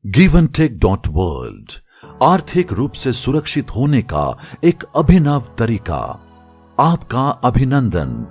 GiveAndTake.World आर्थिक रूप से सुरक्षित होने का एक अभिनव तरीका। आपका अभिनंदन।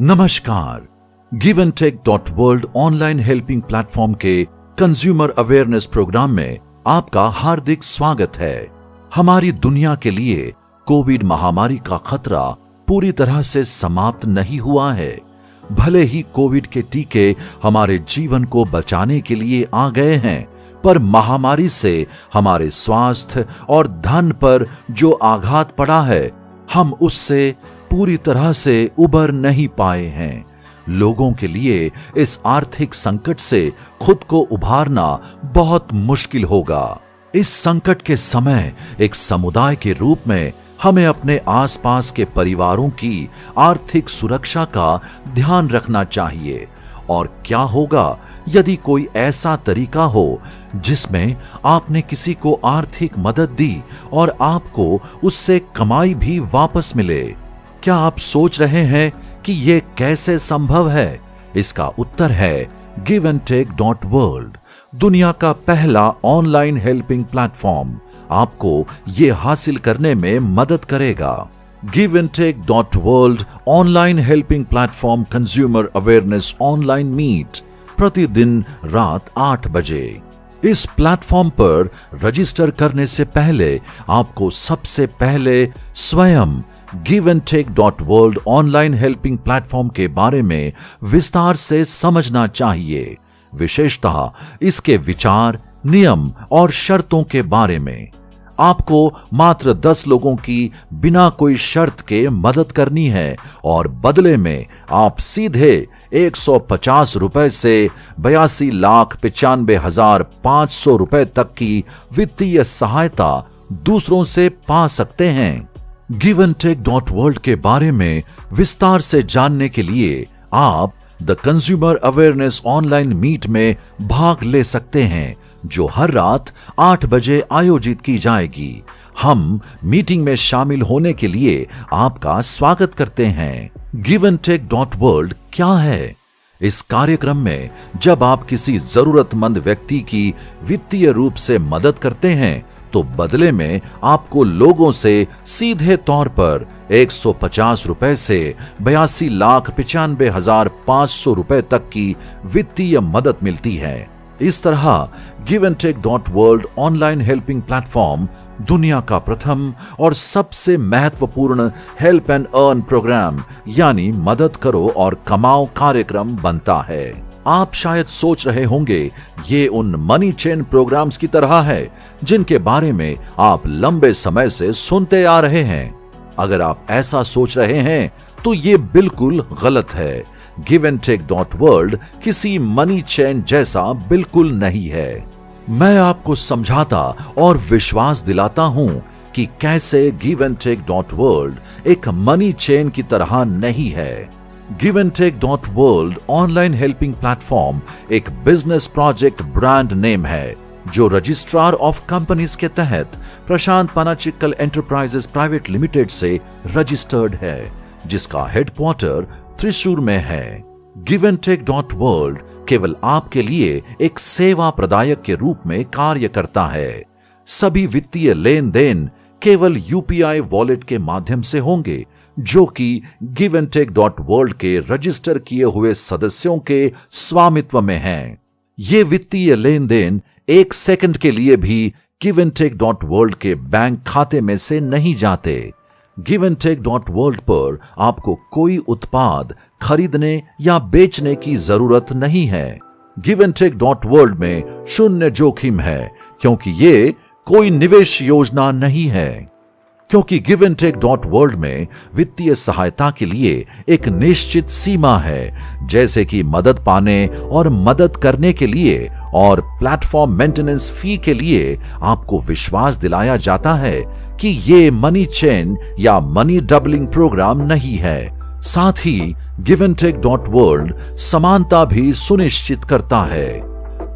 नमस्कार। GiveAndTake.World ऑनलाइन हेल्पिंग प्लेटफॉर्म के कंज्यूमर अवेयरनेस प्रोग्राम में आपका हार्दिक स्वागत है। हमारी दुनिया के लिए कोविड महामारी का खतरा पूरी तरह से समाप्त नहीं हुआ है। भले ही कोविड के टीके हमारे जीवन को बचाने के लिए आ गए हैं, पर महामारी से हमारे स्वास्थ्य और धन पर जो आघात पड़ा है, हम उससे पूरी तरह से उबर नहीं पाए हैं। लोगों के लिए इस आर्थिक संकट से खुद को उभारना बहुत मुश्किल होगा। इस संकट के समय एक समुदाय के रूप में हमें अपने आसपास के परिवारों की आर्थिक सुरक्षा का ध्यान रखना चाहिए। और क्या होगा यदि कोई ऐसा तरीका हो जिसमें आपने किसी को आर्थिक मदद दी और आपको उससे कमाई भी वापस मिले? क्या आप सोच रहे हैं कि यह कैसे संभव है? इसका उत्तर है GiveAndTake.World, दुनिया का पहला ऑनलाइन हेल्पिंग प्लेटफॉर्म आपको यह हासिल करने में मदद करेगा। GiveAndTake.World online helping platform consumer awareness online meet प्रतिदिन रात 8 बजे। इस प्लेटफॉर्म पर रजिस्टर करने से पहले आपको सबसे पहले स्वयं GiveAndTake.World ऑनलाइन हेल्पिंग प्लेटफॉर्म के बारे में विस्तार से समझना चाहिए, विशेषतः इसके विचार, नियम और शर्तों के बारे में। आपको मात्र 10 लोगों की बिना कोई शर्त के मदद करनी है और बदले में आप सीधे 150 रुपए से 82,95,500 रुपए तक की वित्तीय सहायता दूसरों से पा सकते हैं। GiveAndTake.World के बारे में विस्तार से जानने के लिए आप the consumer awareness online meet में भाग ले सकते हैं, जो हर रात 8 बजे आयोजित की जाएगी। हम मीटिंग में शामिल होने के लिए आपका स्वागत करते हैं। GiveAndTake.World क्या है? इस कार्यक्रम में जब आप किसी जरूरतमंद व्यक्ति की वित्तीय रूप से मदद करते हैं, तो बदले में आपको लोगों से सीधे तौर पर 150 रुपए से 82,95,500 रुपए तक की वित्तीय मदद मिलती है। इस तरह GiveAndTake.World ऑनलाइन हेल्पिंग प्लेटफॉर्म दुनिया का प्रथम और सबसे महत्वपूर्ण हेल्प एंड अर्न प्रोग्राम यानी मदद करो और कमाओ कार्यक्रम बनता है। आप शायद सोच रहे होंगे ये उन मनी चेन प्रोग्राम्स की तरह है जिनके बारे में आप लंबे समय से सुनते आ रहे हैं। अगर आप ऐसा सोच रहे हैं तो ये बिल्कुल गलत है। GiveAndTake.World किसी मनी चेन जैसा बिल्कुल नहीं है। मैं आपको समझाता और विश्वास दिलाता हूं कि कैसे GiveAndTake.World एक मनी चेन की तरह नहीं है। GiveAndTake.World ऑनलाइन हेल्पिंग प्लेटफॉर्म एक बिजनेस प्रोजेक्ट ब्रांड नेम है, जो रजिस्ट्रार ऑफ कंपनीज के तहत प्रशांत पानाचिक्कल एंटरप्राइजेस प्राइवेट लिमिटेड से रजिस्टर्ड है, जिसका हेडक्वार्टर त्रिशूर में है। GiveAndTake.World केवल आपके लिए एक सेवा प्रदायक के रूप में कार्य करता है। सभी वित्तीय लेन देन केवल UPI वॉलेट के माध्यम से होंगे, जो कि GiveAndTake.World के रजिस्टर किए हुए सदस्यों के स्वामित्व में हैं। ये वित्तीय लेन देन 1 सेकंड के लिए भी GiveAndTake.World के बैंक खाते में से नहीं जाते। GiveAndTake.World पर आपको कोई उत्पाद खरीदने या बेचने की जरूरत नहीं है। GiveAndTake.World में शून्य जोखिम है, क्योंकि ये कोई निवेश योजना नहीं है। क्योंकि GiveAndTake.World में वित्तीय सहायता के लिए एक निश्चित सीमा है, जैसे कि मदद पाने और मदद करने के लिए और प्लेटफॉर्म मेंटेनेंस फी के लिए आपको विश्वास दिलाया जाता है कि ये मनी चेन या मनी डबलिंग प्रोग्राम नहीं है। साथ ही GiveAndTake.World समानता भी सुनिश्चित करता है।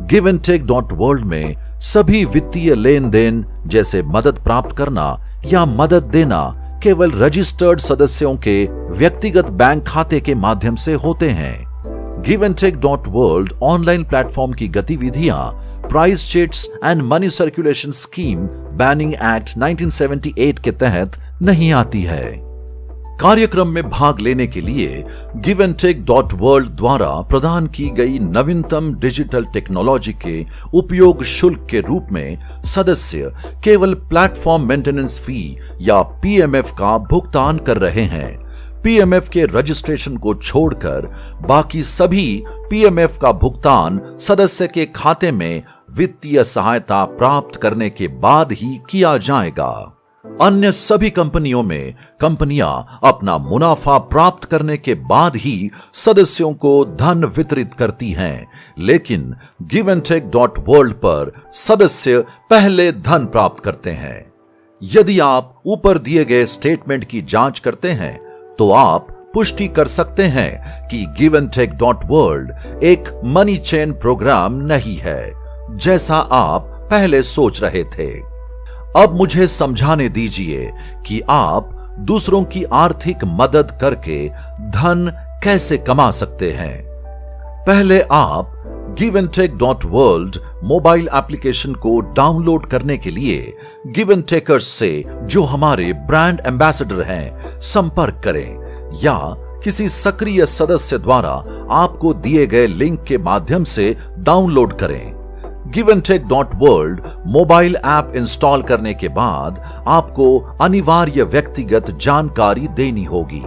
GiveAndTake.World में सभी वित्तीय लेन देन, जैसे मदद प्राप्त करना या मदद देना, केवल रजिस्टर्ड सदस्यों के व्यक्तिगत बैंक खाते के माध्यम से होते हैं। GiveAndTake.World ऑनलाइन प्लेटफॉर्म की गतिविधियां price chits and money circulation scheme banning act 1978 के तहत नहीं आती है। कार्यक्रम में भाग लेने के लिए giveandtake.world द्वारा प्रदान की गई नवीनतम डिजिटल टेक्नोलॉजी के उपयोग शुल्क के रूप में सदस्य केवल प्लेटफॉर्म मेंटेनेंस फी या पीएमएफ का भुगतान कर रहे हैं। पीएमएफ के रजिस्ट्रेशन को छोड़कर बाकी सभी पीएमएफ का भुगतान सदस्य के खाते में वित्तीय सहायता प्राप्त करने के बाद ही किया जाएगा। अन्य सभी कंपनियों में कंपनियां अपना मुनाफा प्राप्त करने के बाद ही सदस्यों को धन वितरित करती हैं, लेकिन giveandtake.world पर सदस्य पहले धन प्राप्त करते हैं। यदि आप ऊपर दिए गए स्टेटमेंट की जांच करते हैं तो आप पुष्टि कर सकते हैं कि giveandtake.world एक मनी चेन प्रोग्राम नहीं है, जैसा आप पहले सोच रहे थे। अब मुझे समझाने दीजिए कि आप दूसरों की आर्थिक मदद करके धन कैसे कमा सकते हैं। पहले आप giveandtake.world मोबाइल एप्लीकेशन को डाउनलोड करने के लिए गिवनटेकर्स से जो हमारे ब्रांड एम्बेसडर हैं संपर्क करें या किसी सक्रिय सदस्य द्वारा आपको दिए गए लिंक के माध्यम से डाउनलोड करें। giveandtake.world मोबाइल ऐप इंस्टॉल करने के बाद आपको अनिवार्य व्यक्तिगत जानकारी देनी होगी।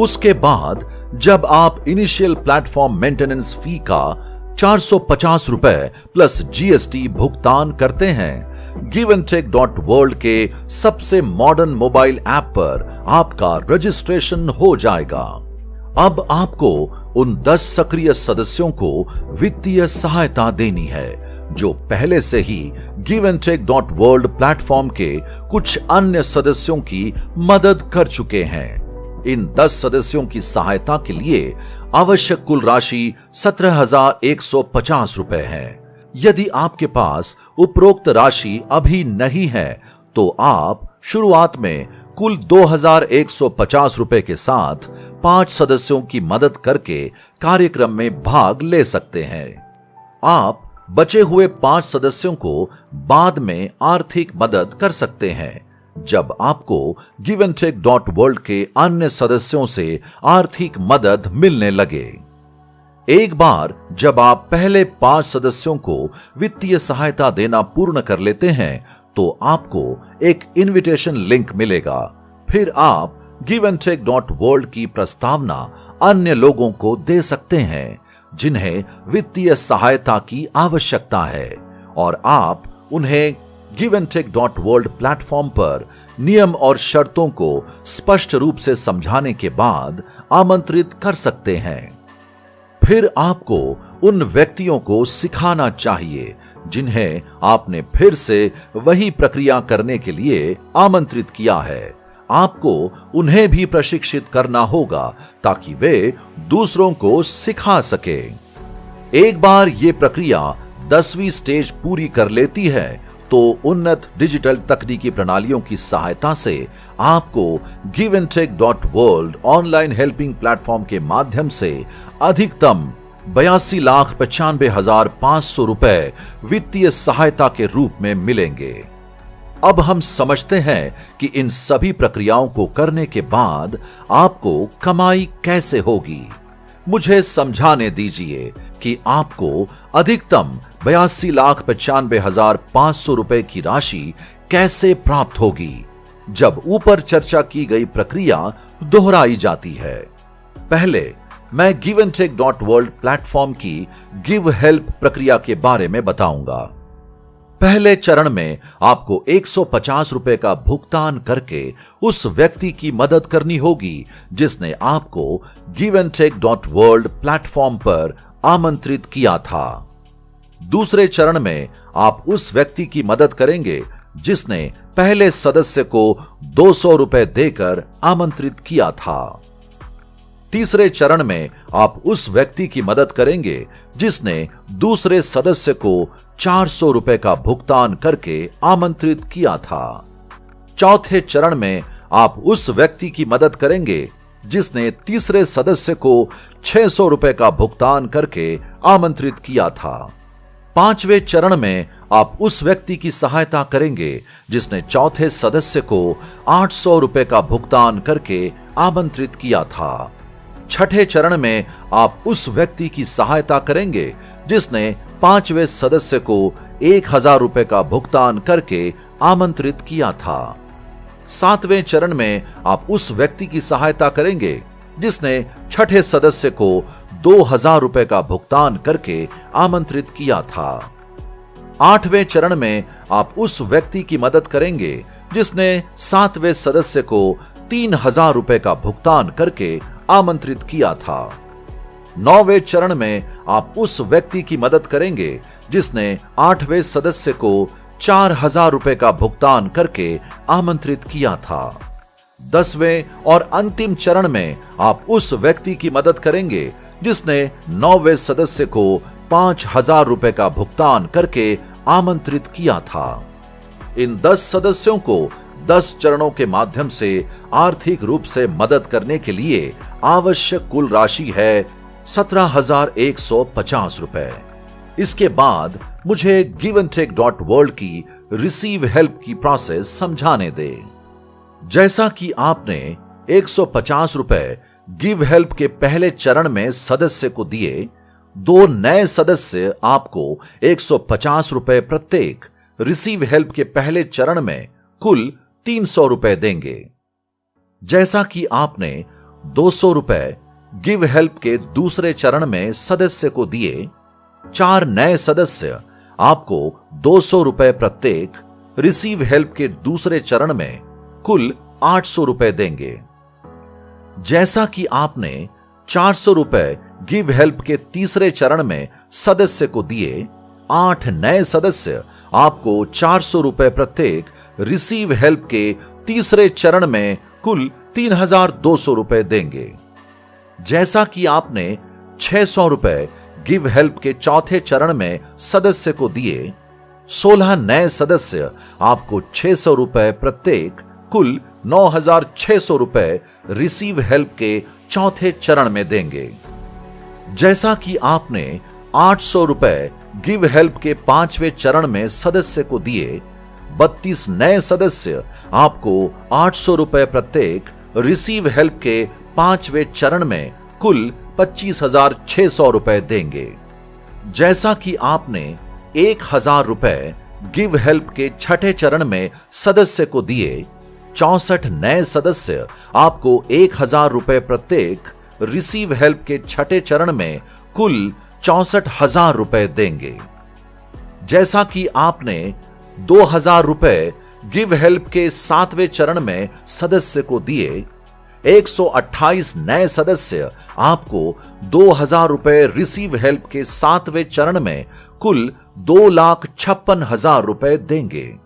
उसके बाद जब आप इनिशियल प्लेटफॉर्म मेंटेनेंस फी का 450 रुपए प्लस जीएसटी भुगतान करते हैं, giveandtake.world के सबसे मॉडर्न मोबाइल ऐप पर आपका रजिस्ट्रेशन हो जाएगा। अब आपको उन 10 सक्रिय सदस्यों को वित्तीय सहायता देनी है जो पहले से ही giveandtake.world प्लेटफॉर्म के कुछ अन्य सदस्यों की मदद कर चुके हैं। इन 10 सदस्यों की सहायता के लिए आवश्यक कुल राशि 17,150 रुपए है। यदि आपके पास उपरोक्त राशि अभी नहीं है तो आप शुरुआत में कुल 2,150 रुपए के साथ 5 सदस्यों की मदद करके कार्यक्रम में भाग ले सकते हैं। आप बचे हुए 5 सदस्यों को बाद में आर्थिक मदद कर सकते हैं जब आपको giveandtake.world के अन्य सदस्यों से आर्थिक मदद मिलने लगे। एक बार जब आप पहले 5 सदस्यों को वित्तीय सहायता देना पूर्ण कर लेते हैं तो आपको एक इनविटेशन लिंक मिलेगा। फिर आप giveandtake.world की प्रस्तावना अन्य लोगों को दे सकते हैं जिन्हें वित्तीय सहायता की आवश्यकता है और आप उन्हें giveandtake.world प्लेटफॉर्म पर नियम और शर्तों को स्पष्ट रूप से समझाने के बाद आमंत्रित कर सकते हैं। फिर आपको उन व्यक्तियों को सिखाना चाहिए जिन्हें आपने फिर से वही प्रक्रिया करने के लिए आमंत्रित किया है। आपको उन्हें भी प्रशिक्षित करना होगा ताकि वे दूसरों को सिखा सके। एक बार ये प्रक्रिया 10वीं स्टेज पूरी कर लेती है तो उन्नत डिजिटल तकनीकी प्रणालियों की सहायता से आपको giveandtake.world ऑनलाइन हेल्पिंग प्लेटफॉर्म के माध्यम से अधिकतम 82,95,500 रुपए वित्तीय सहायता के रूप में मिलेंगे। अब हम समझते हैं कि इन सभी प्रक्रियाओं को करने के बाद आपको कमाई कैसे होगी। मुझे समझाने दीजिए कि आपको अधिकतम 82,95,500 रुपए की राशि कैसे प्राप्त होगी जब ऊपर चर्चा की गई प्रक्रिया दोहराई जाती है। पहले मैं giveandtake.world प्लेटफॉर्म की गिव हेल्प प्रक्रिया के बारे में बताऊंगा। पहले चरण में आपको 150 रुपए का भुगतान करके उस व्यक्ति की मदद करनी होगी जिसने आपको giveandtake.world प्लेटफॉर्म पर आमंत्रित किया था। दूसरे चरण में आप उस व्यक्ति की मदद करेंगे जिसने पहले सदस्य को 200 रुपए देकर आमंत्रित किया था। तीसरे चरण में आप उस व्यक्ति की मदद करेंगे जिसने दूसरे सदस्य को 400 रुपए का भुगतान करके आमंत्रित किया था। चौथे चरण में आप उस व्यक्ति की मदद करेंगे जिसने तीसरे सदस्य को 600 रुपए का भुगतान करके आमंत्रित किया था। 5वें चरण में आप उस व्यक्ति की सहायता करेंगे जिसने चौथे सदस्य को 800 रुपए का भुगतान करके आमंत्रित किया था। 6ठे चरण में आप उस व्यक्ति की सहायता करेंगे जिसने 5वें सदस्य को 1000 रुपए का भुगतान करके आमंत्रित किया था। 7वें चरण में आप उस व्यक्ति की सहायता करेंगे जिसने 6ठे सदस्य को 2000 रुपए का भुगतान करके आमंत्रित किया था। 8वें चरण में आप उस व्यक्ति की मदद करेंगे जिसने 7वें सदस्य को 3000 रुपए का भुगतान करके आमंत्रित किया था। 9वें चरण में आप उस व्यक्ति की मदद करेंगे जिसने 8वें सदस्य को 4000 रुपए का भुगतान करके आमंत्रित किया था। 10वें और अंतिम चरण में आप उस व्यक्ति की मदद करेंगे जिसने 9वें सदस्य को 5000 रुपए का भुगतान करके आमंत्रित किया था। इन 10 सदस्यों को 10 चरणों के माध्यम से आर्थिक रूप से मदद करने के लिए आवश्यक कुल राशि है 17,150 रुपए। इसके बाद मुझे giveandtake.world की रिसीव हेल्प की प्रोसेस समझाने दे। जैसा कि आपने 150 रुपए गिव हेल्प के पहले चरण में सदस्य को दिए, 2 नए सदस्य आपको 150 रुपए प्रत्येक रिसीव हेल्प के पहले चरण में कुल 300 रुपए देंगे। जैसा कि आपने 200 रुपए गिव हेल्प के दूसरे चरण में सदस्य को दिए, 4 नए सदस्य आपको 200 रुपए प्रत्येक रिसीव हेल्प के दूसरे चरण में कुल 800 रुपए देंगे। जैसा कि आपने 400 रुपए गिव हेल्प के तीसरे चरण में सदस्य को दिए, 8 नए सदस्य आपको 400 रुपए प्रत्येक रिसीव हेल्प के तीसरे चरण में कुल 3200 रुपए देंगे। जैसा कि आपने 600 रुपए गिव हेल्प के चौथे चरण में सदस्य को दिए, 16 नए सदस्य आपको 600 रुपए प्रत्येक कुल 9600 रुपए रिसीव हेल्प के चौथे चरण में देंगे। जैसा कि आपने 800 रुपए गिव हेल्प के 5वें चरण में सदस्य को दिए, 32 नए सदस्य आपको 800 रुपए प्रत्येक रिसीव हेल्प के 5वें चरण में कुल 25,600 रुपए देंगे। जैसा कि आपने 1000 रुपए गिव हेल्प के 6ठे चरण में सदस्य को दिए, 64 नए सदस्य आपको 1000 रुपए प्रत्येक रिसीव हेल्प के 6ठे चरण में कुल 64,000 रुपए देंगे। जैसा कि आपने 2000 रुपए गिव हेल्प के 7वें चरण में सदस्य को दिए, 128 नए सदस्य आपको 2000 रुपए रिसीव हेल्प के 7वें चरण में कुल 2,56,000 रुपए देंगे।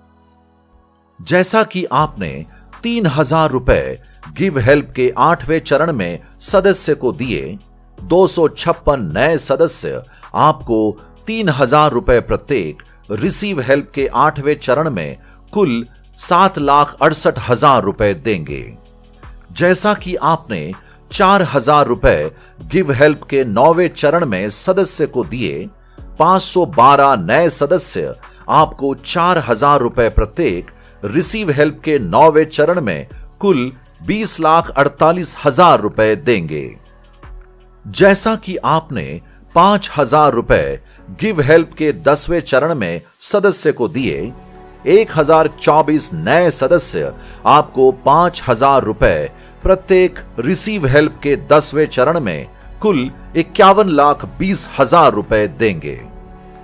जैसा कि आपने 3000 रुपए गिव हेल्प के 8वें चरण में सदस्य को दिए, 256 नए सदस्य आपको 3000 रुपए प्रत्येक रिसीव हेल्प के 8वें चरण में कुल 7,68,000 रुपए देंगे। जैसा कि आपने 4000 रुपए गिव हेल्प के 9वें चरण में सदस्य को दिए, 512 नए सदस्य आपको 4000 रुपए प्रत्येक रिसीव हेल्प के 9वें चरण में कुल 20,48,000 रुपए देंगे। जैसा कि आपने 5000 रुपए गिव हेल्प के 10वें चरण में सदस्य को दिए, 1024 नए सदस्य आपको 5000 रुपए प्रत्येक रिसीव हेल्प के 10वें चरण में कुल 51,20,000 रुपए देंगे।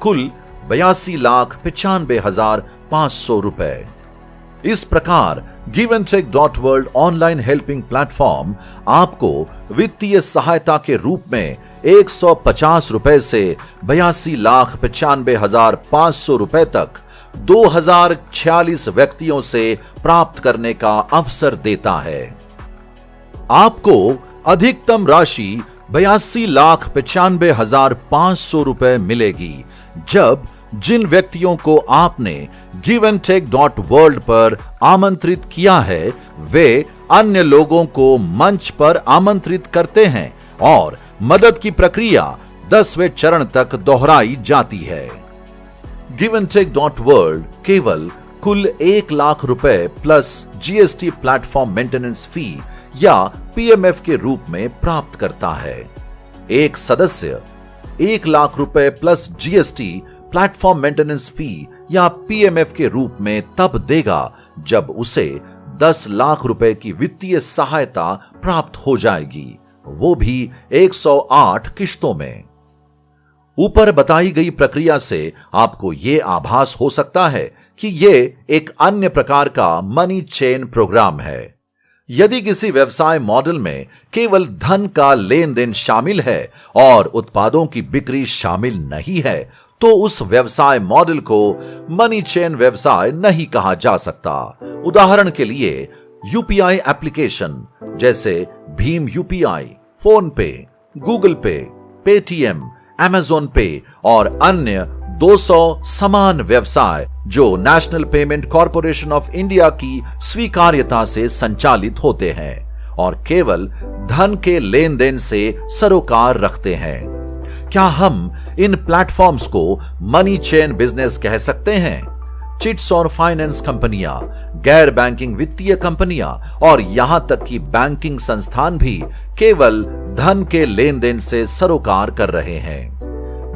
कुल 82,95,500 रुपए। इस प्रकार giveandtake.world ऑनलाइन हेल्पिंग प्लेटफॉर्म आपको वित्तीय सहायता के रूप में 150 रुपए से 82,95,500 रुपए तक 2046 व्यक्तियों से प्राप्त करने का अवसर देता है। आपको अधिकतम राशि 82,95,500 रुपए मिलेगी जब जिन व्यक्तियों को आपने giveandtake.world पर आमंत्रित किया है वे अन्य लोगों को मंच पर आमंत्रित करते हैं और मदद की प्रक्रिया 10वें चरण तक दोहराई जाती है। Giventek.world केवल कुल 1 लाख रुपए प्लस जीएसटी प्लेटफॉर्म मेंटेनेंस फी या पीएमएफ के रूप में प्राप्त करता है। एक सदस्य 1 लाख रुपए प्लस जीएसटी प्लेटफॉर्म मेंटेनेंस फी या पीएमएफ के रूप में तब देगा जब उसे 10 लाख रुपए की वित्तीय सहायता प्राप्त हो जाएगी, वो भी 108 किश्तों में। ऊपर बताई गई प्रक्रिया से आपको यह आभास हो सकता है कि यह एक अन्य प्रकार का मनी चेन प्रोग्राम है। यदि किसी व्यवसाय मॉडल में केवल धन का लेन देन शामिल है और उत्पादों की बिक्री शामिल नहीं है, तो उस व्यवसाय मॉडल को मनी चेन व्यवसाय नहीं कहा जा सकता। उदाहरण के लिए यूपीआई एप्लीकेशन जैसे भीम यूपीआई, फोन पे, गूगल पे, पेटीएम, अमेज़न पे और अन्य 200 समान व्यवसाय जो national payment corporation of India की स्वीकार्यता से संचालित होते हैं और केवल धन के लेन देन से सरोकार रखते हैं। क्या हम इन प्लेटफॉर्म्स को मनी चेन बिजनेस कह सकते हैं? चिट्स और फाइनेंस कंपनियां, गैर बैंकिंग वित्तीय कंपनियां और यहां तक कि बैंकिंग संस्थान भी केवल धन के लेन देन से सरोकार कर रहे हैं।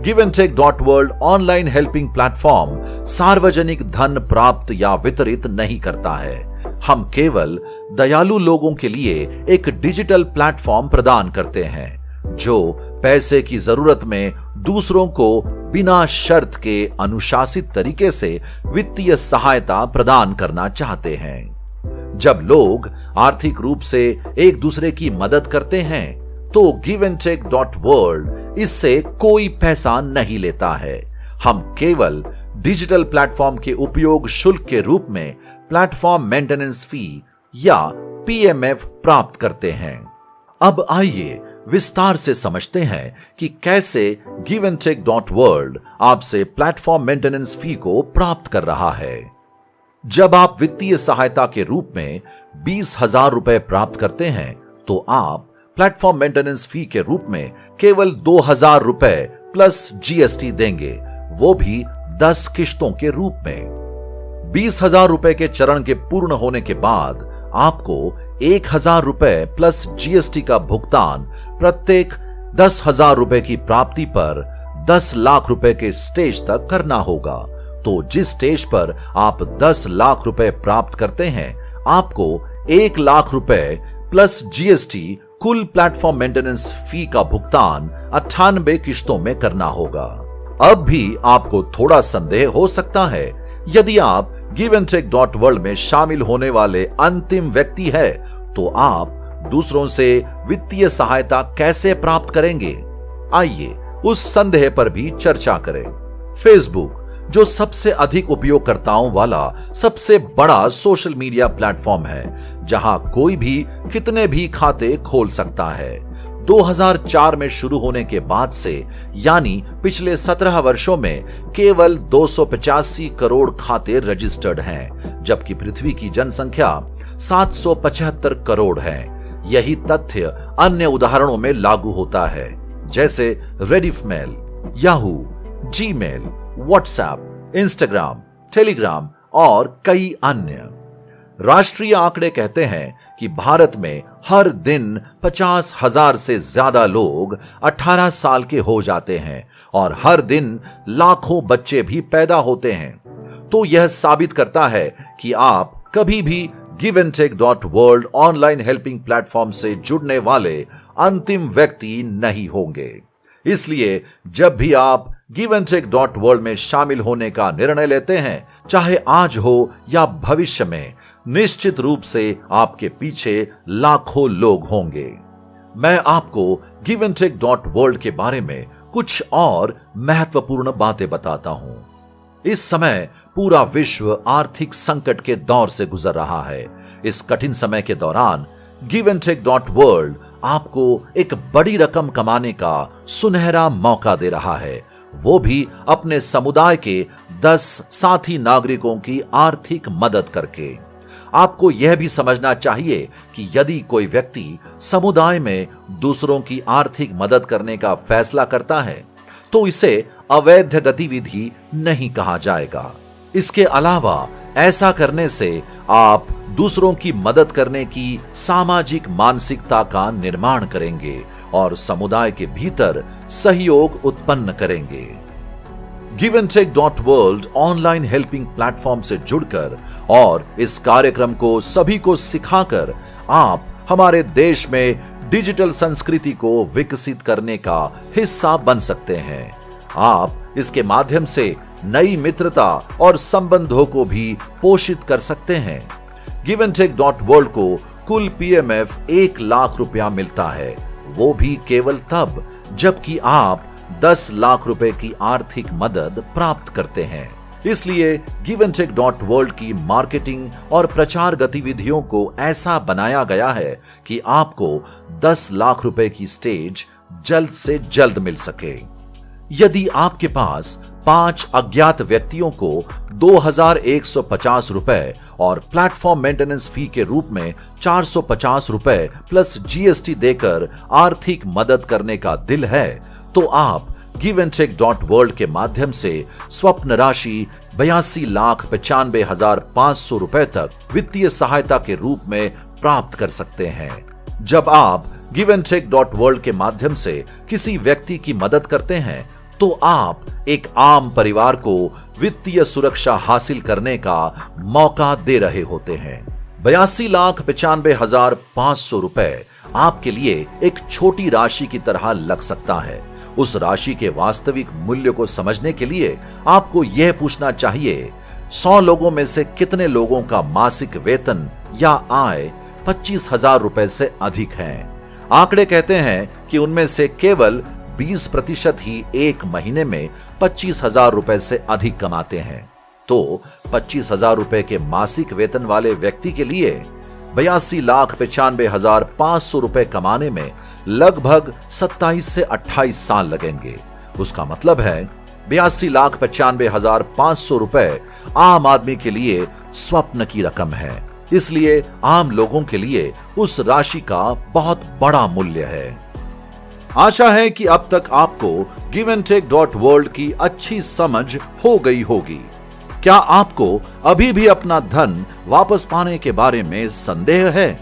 Giventek.world ऑनलाइन हेल्पिंग प्लेटफॉर्म सार्वजनिक धन प्राप्त या वितरित नहीं करता है। हम केवल दयालु लोगों के लिए एक डिजिटल प्लेटफॉर्म प्रदान करते हैं जो पैसे की जरूरत में दूसरों को बिना शर्त के अनुशासित तरीके से वित्तीय सहायता प्रदान करना चाहते हैं। जब लोग आर्थिक रूप से एक दूसरे की मदद करते हैं तो Giventek.world इससे कोई पैसा नहीं लेता है। हम केवल डिजिटल प्लेटफॉर्म के उपयोग शुल्क के रूप में प्लेटफॉर्म मेंटेनेंस फी या पीएमएफ प्राप्त करते हैं। अब आइए विस्तार से समझते हैं कि कैसे Giventek.world आपसे प्लेटफॉर्म मेंटेनेंस फी को प्राप्त कर रहा है। जब आप वित्तीय सहायता के रूप में 20,000 रुपए प्राप्त करते हैं तो आप प्लेटफॉर्म मेंटेनेंस फी के रूप में केवल 2,000 रुपए प्लस जीएसटी देंगे, वो भी 10 किश्तों के रूप में। 20,000 रुपए के चरण के पूर्ण होने के बाद आपको 1,000 रुपए प्लस जीएसटी का भुगतान प्रत्येक 10,000 रुपए की प्राप्ति पर 10 लाख रुपए के स्टेज तक करना होगा। तो जिस स्टेज पर आप 10 लाख रुपए प्राप्त करते हैं, आपको 1 लाख रुपए प्लस जीएसटी कुल प्लेटफॉर्म मेंटेनेंस फी का भुगतान 98 किश्तों में करना होगा। अब भी आपको थोड़ा संदेह हो सकता है, यदि आप Giventek.world में शामिल होने वाले अंतिम व्यक्ति है तो आप दूसरों से वित्तीय सहायता कैसे प्राप्त करेंगे? आइए उस संदेह पर भी चर्चा करें। फेसबुक, जो सबसे अधिक उपयोगकर्ताओं वाला सबसे बड़ा सोशल मीडिया प्लेटफॉर्म है, जहां कोई भी कितने भी खाते खोल सकता है, 2004 में शुरू होने के बाद से यानी पिछले 17 वर्षों में केवल 285 करोड़ खाते रजिस्टर्ड हैं, जबकि पृथ्वी की जनसंख्या 775 करोड़ है। यही तथ्य अन्य उदाहरणों में लागू होता है, जैसे Rediffmail, Yahoo, Gmail, WhatsApp, Instagram, Telegram और कई अन्य। राष्ट्रीय आंकड़े कहते हैं कि भारत में हर दिन 50,000 से ज्यादा लोग 18 साल के हो जाते हैं और हर दिन लाखों बच्चे भी पैदा होते हैं। तो यह साबित करता है कि आप कभी भी Giventek.world ऑनलाइन हेल्पिंग प्लेटफॉर्म से जुड़ने वाले अंतिम व्यक्ति नहीं होंगे। इसलिए जब भी आप Giventek.world में शामिल होने का निर्णय लेते हैं, चाहे आज हो या भविष्य में, निश्चित रूप से आपके पीछे लाखों लोग होंगे। मैं आपको Giventek.world के बारे में कुछ और महत्वपूर्ण बातें बताता हूं। इस समय पूरा विश्व आर्थिक संकट के दौर से गुजर रहा है। इस कठिन समय के दौरान Giventek.world आपको एक बड़ी रकम कमाने का सुनहरा मौका दे रहा है, वो भी अपने समुदाय के 10 साथी नागरिकों की आर्थिक मदद करके। आपको यह भी समझना चाहिए कि यदि कोई व्यक्ति समुदाय में दूसरों की आर्थिक मदद करने का फैसला करता है, तो इसे अवैध गतिविधि नहीं कहा जाएगा। इसके अलावा ऐसा करने से आप दूसरों की मदद करने की सामाजिक मानसिकता का निर्माण करेंगे और समुदाय के भीतर सहयोग उत्पन्न करेंगे। GiveAndTake.World ऑनलाइन हेल्पिंग प्लेटफॉर्म से जुड़कर और इस कार्यक्रम को सभी को सिखाकर आप हमारे देश में डिजिटल संस्कृति को विकसित करने का हिस्सा बन सकते हैं। आप इसके माध्यम से नई मित्रता और संबंधों को भी पोषित कर सकते हैं। GiveAndTake.World को कुल PMF 1 लाख रुपया मिलता है, वो भी केवल तब जबकि आप 10 लाख रुपए की आर्थिक मदद प्राप्त करते हैं। इसलिए GiveAndTake.World की मार्केटिंग और प्रचार गतिविधियों को ऐसा बनाया गया है कि आपको 10 लाख रुपए की स्टेज जल्द से जल्द मिल सके। यदि आपके पास 5 अज्ञात व्यक्तियों को 2150 रुपए और प्लेटफॉर्म मेंटेनेंस फी के रूप में 450 रुपए प्लस GST देकर आर्थिक मदद करने का दिल है, तो आप GiveAndTake.World के माध्यम से स्वप्न राशि 82,95,500 रुपए तक वित्तीय सहायता के रूप में प्राप्त कर सकते हैं। जब आप GiveAndTake.World के माध्यम से किसी व्यक्ति की मदद करते हैं, तो आप एक आम परिवार को वित्तीय सुरक्षा हासिल करने का मौका दे रहे होते हैं। 82,95,500 रुपए आपके लिए एक छोटी राशि की तरह लग सकता है। उस राशि के वास्तविक मूल्य को समझने के लिए आपको यह पूछना चाहिए, 100 लोगों में से कितने लोगों का मासिक वेतन या आय 25,000 रुपए से अधिक है। आंकड़े कहते हैं कि उनमें से केवल 20% ही एक महीने में 25,000 रुपए से अधिक कमाते हैं। तो 25,000 रुपए के मासिक वेतन वाले व्यक्ति के लिए 82,95,500 रुपए कमाने में लगभग 27 से 28 साल लगेंगे। उसका मतलब है 82,95,500 रुपए आम आदमी के लिए स्वप्न की रकम है। इसलिए आम लोगों के लिए उस राशि का बहुत बड़ा मूल्य है। आशा है कि अब तक आपको GiveAndTake.World की अच्छी समझ हो गई होगी। क्या आपको अभी भी अपना धन वापस पाने के बारे में संदेह है?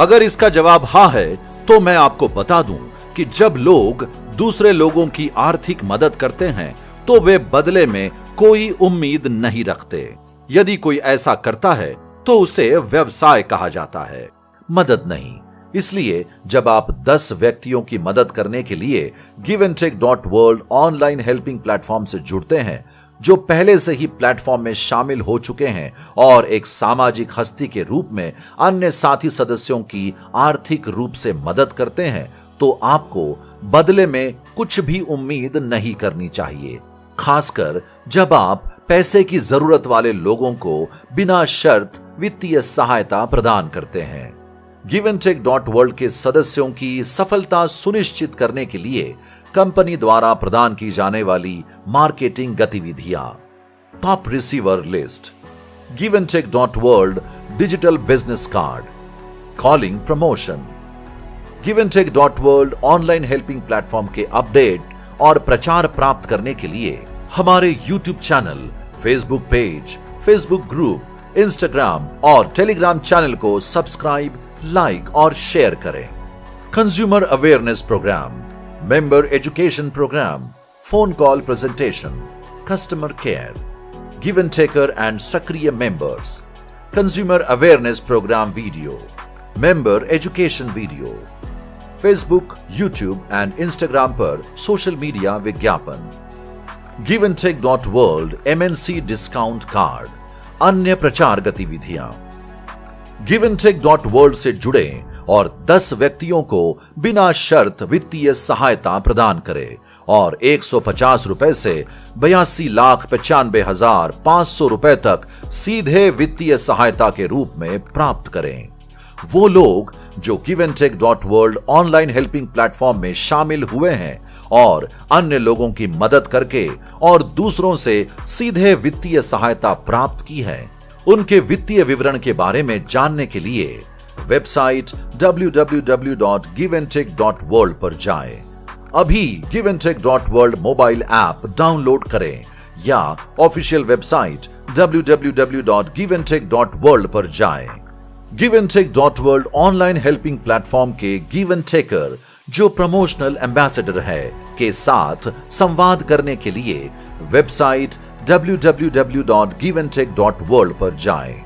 अगर इसका जवाब हाँ है, तो मैं आपको बता दूं कि जब लोग दूसरे लोगों की आर्थिक मदद करते हैं, तो वे बदले में कोई उम्मीद नहीं रखते। यदि कोई ऐसा करता है, तो उसे व्यवसाय कहा जाता है, मदद नहीं। इसलिए जब आप 10 व्यक्तियों की मदद करने के लिए GiveAndTake.World ऑनलाइन हेल्पिंग प्लेटफॉर्म से जुड़ते हैं, जो पहले से ही प्लेटफॉर्म में शामिल हो चुके हैं और एक सामाजिक हस्ती के रूप में अन्य साथी सदस्यों की आर्थिक रूप से मदद करते हैं, तो आपको बदले में कुछ भी उम्मीद नहीं करनी चाहिए, खासकर जब आप पैसे की जरूरत वाले लोगों को बिना शर्त वित्तीय सहायता प्रदान करते हैं। GiveAndTake.World के सदस्यों की सफलता सुनिश्चित करने के लिए कंपनी द्वारा प्रदान की जाने वाली मार्केटिंग गतिविधियां, top receiver list, GiveAndTake.World digital business card, calling promotion, GiveAndTake.World online helping platform के अपडेट और प्रचार प्राप्त करने के लिए हमारे YouTube channel, Facebook page, Facebook group, Instagram और टेलीग्राम चैनल को सब्सक्राइब, लाइक और शेयर करें। Consumer awareness programme, member education programme, phone call presentation, customer care, give and taker and सक्रिय members, consumer awareness programme video, member education video, Facebook, YouTube and Instagram पर social media विज्ञापन, GiveAndTake.World MNC discount card, अन्य प्रचार गतिविधियां। GiveAndTake.World से जुड़े और 10 व्यक्तियों को बिना शर्त वित्तीय सहायता प्रदान करें और 150 रुपए से 82,95,500 रुपए तक सीधे वित्तीय सहायता के रूप में प्राप्त करें। वो लोग जो GiveAndTake.World ऑनलाइन हेल्पिंग प्लेटफॉर्म में शामिल हुए हैं और अन्य लोगों की मदद करके और दूसरों से सीधे वित्तीय सहायता प्राप्त की है, उनके वित्तीय विवरण के बारे में जानने के लिए वेबसाइट www.giveandtake.world पर जाएं। अभी giveandtake.world मोबाइल ऐप डाउनलोड करें या ऑफिशियल वेबसाइट www.giveandtake.world पर जाएं। giveandtake.world ऑनलाइन हेल्पिंग प्लेटफॉर्म के गिव एंड टेकर जो प्रमोशनल एम्बेसडर है के साथ संवाद करने के लिए वेबसाइट www.giveandtake.world पर जाएं।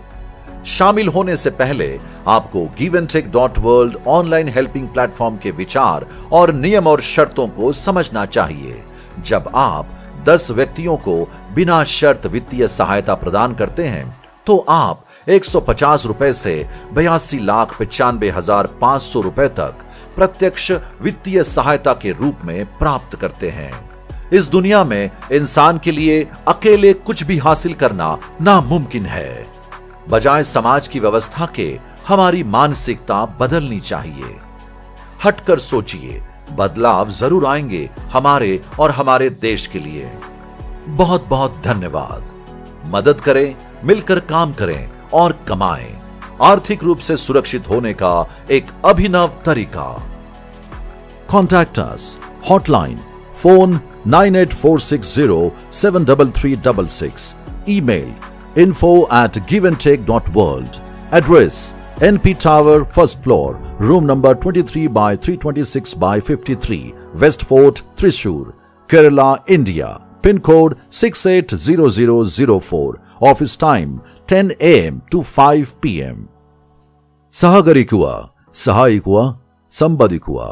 शामिल होने से पहले आपको giveandtake.world ऑनलाइन हेल्पिंग प्लेटफॉर्म के विचार और नियम और शर्तों को समझना चाहिए। जब आप 10 व्यक्तियों को बिना शर्त वित्तीय सहायता प्रदान करते हैं तो आप 150 रुपए से 82,95,500 रुपए तक प्रत्यक्ष वित्तीय सहायता के रूप में प्राप्त करते हैं। इस दुनिया में इंसान के लिए अकेले कुछ भी हासिल करना नामुमकिन है। बजाय समाज की व्यवस्था के हमारी मानसिकता बदलनी चाहिए। हटकर सोचिए, बदलाव जरूर आएंगे हमारे और हमारे देश के लिए। बहुत बहुत धन्यवाद। मदद करें, मिलकर काम करें और कमाएं। आर्थिक रूप से सुरक्षित होने का एक अभिनव तरीका। Contact us hotline phone 9846073366 email info@giveandtake.world address NP Tower first floor room number 23/326/53 West Fort Thrissur Kerala India pin code 680004 office time 10 AM to 5 PM Sahagarikuwa Sahayikuwa Sambadikuwa